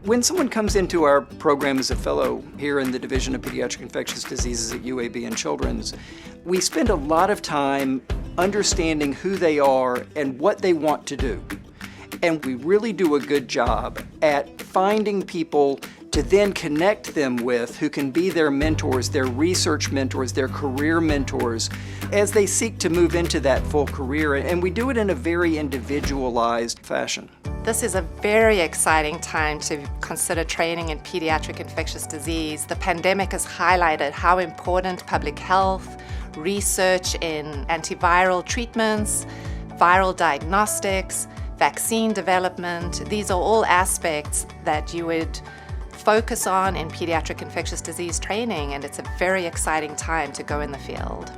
When someone comes into our program as a fellow here in the Division of Pediatric Infectious Diseases at UAB and Children's, we spend a lot of time understanding who they are and what they want to do. And we really do a good job at finding people to then connect them with who can be their mentors, their research mentors, their career mentors, as they seek to move into that full career. And we do it in a very individualized fashion. This is a very exciting time to consider training in pediatric infectious disease. The pandemic has highlighted how important public health, research in antiviral treatments, viral diagnostics, vaccine development, these are all aspects that you would focus on in pediatric infectious disease training, and it's a very exciting time to go in the field.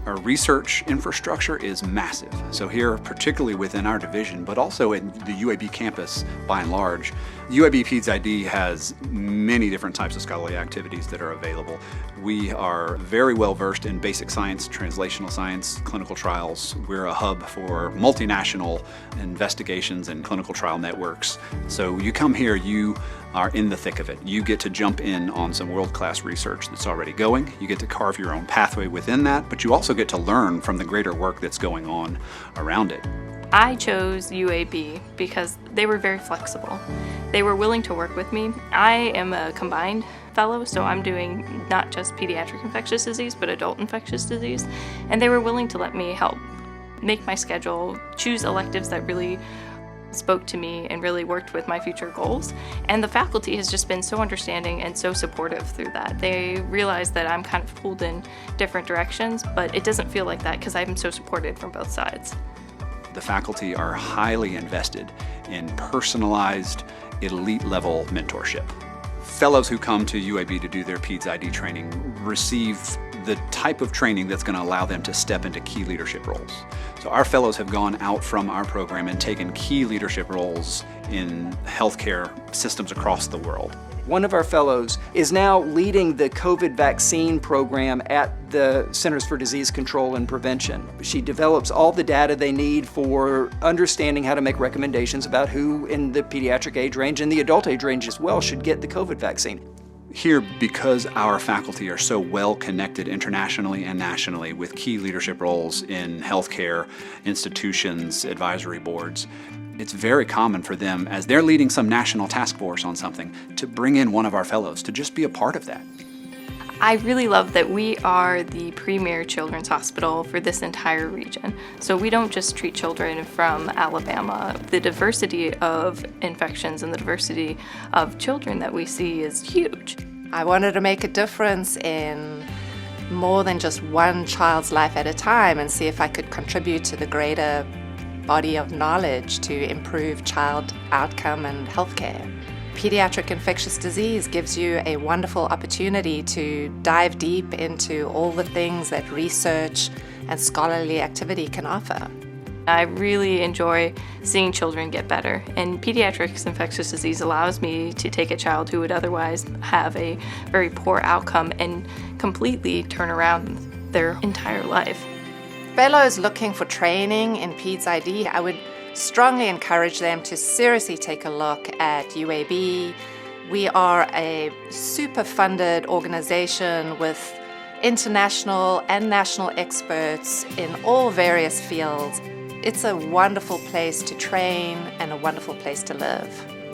Our research infrastructure is massive. So here, particularly within our division, but also in the UAB campus by and large, UAB Peds ID has many different types of scholarly activities that are available. We are very well versed in basic science, translational science, clinical trials. We're a hub for multinational investigations and clinical trial networks. So you come here, you are in the thick of it. You get to jump in on some world-class research that's already going. You get to carve your own pathway within that, but you also get to learn from the greater work that's going on around it. I chose UAB because they were very flexible. They were willing to work with me. I am a combined fellow, so I'm doing not just pediatric infectious disease, but adult infectious disease. And they were willing to let me help make my schedule, choose electives that really spoke to me and really worked with my future goals. And the faculty has just been so understanding and so supportive through that. They realize that I'm kind of pulled in different directions, but it doesn't feel like that because I'm so supported from both sides. The faculty are highly invested in personalized, elite-level mentorship. Fellows who come to UAB to do their Peds ID training receive the type of training that's going to allow them to step into key leadership roles. So our fellows have gone out from our program and taken key leadership roles in healthcare systems across the world. One of our fellows is now leading the COVID vaccine program at the Centers for Disease Control and Prevention. She develops all the data they need for understanding how to make recommendations about who in the pediatric age range and the adult age range as well should get the COVID vaccine. Here, because our faculty are so well connected internationally and nationally with key leadership roles in healthcare, institutions, advisory boards, it's very common for them, as they're leading some national task force on something, to bring in one of our fellows to just be a part of that. I really love that we are the premier children's hospital for this entire region. So we don't just treat children from Alabama. The diversity of infections and the diversity of children that we see is huge. I wanted to make a difference in more than just one child's life at a time and see if I could contribute to the greater body of knowledge to improve child outcome and healthcare. Pediatric infectious disease gives you a wonderful opportunity to dive deep into all the things that research and scholarly activity can offer. I really enjoy seeing children get better, and pediatric infectious disease allows me to take a child who would otherwise have a very poor outcome and completely turn around their entire life. Fellows looking for training in Peds ID, I would strongly encourage them to seriously take a look at UAB. We are a super funded organization with international and national experts in all various fields. It's a wonderful place to train and a wonderful place to live.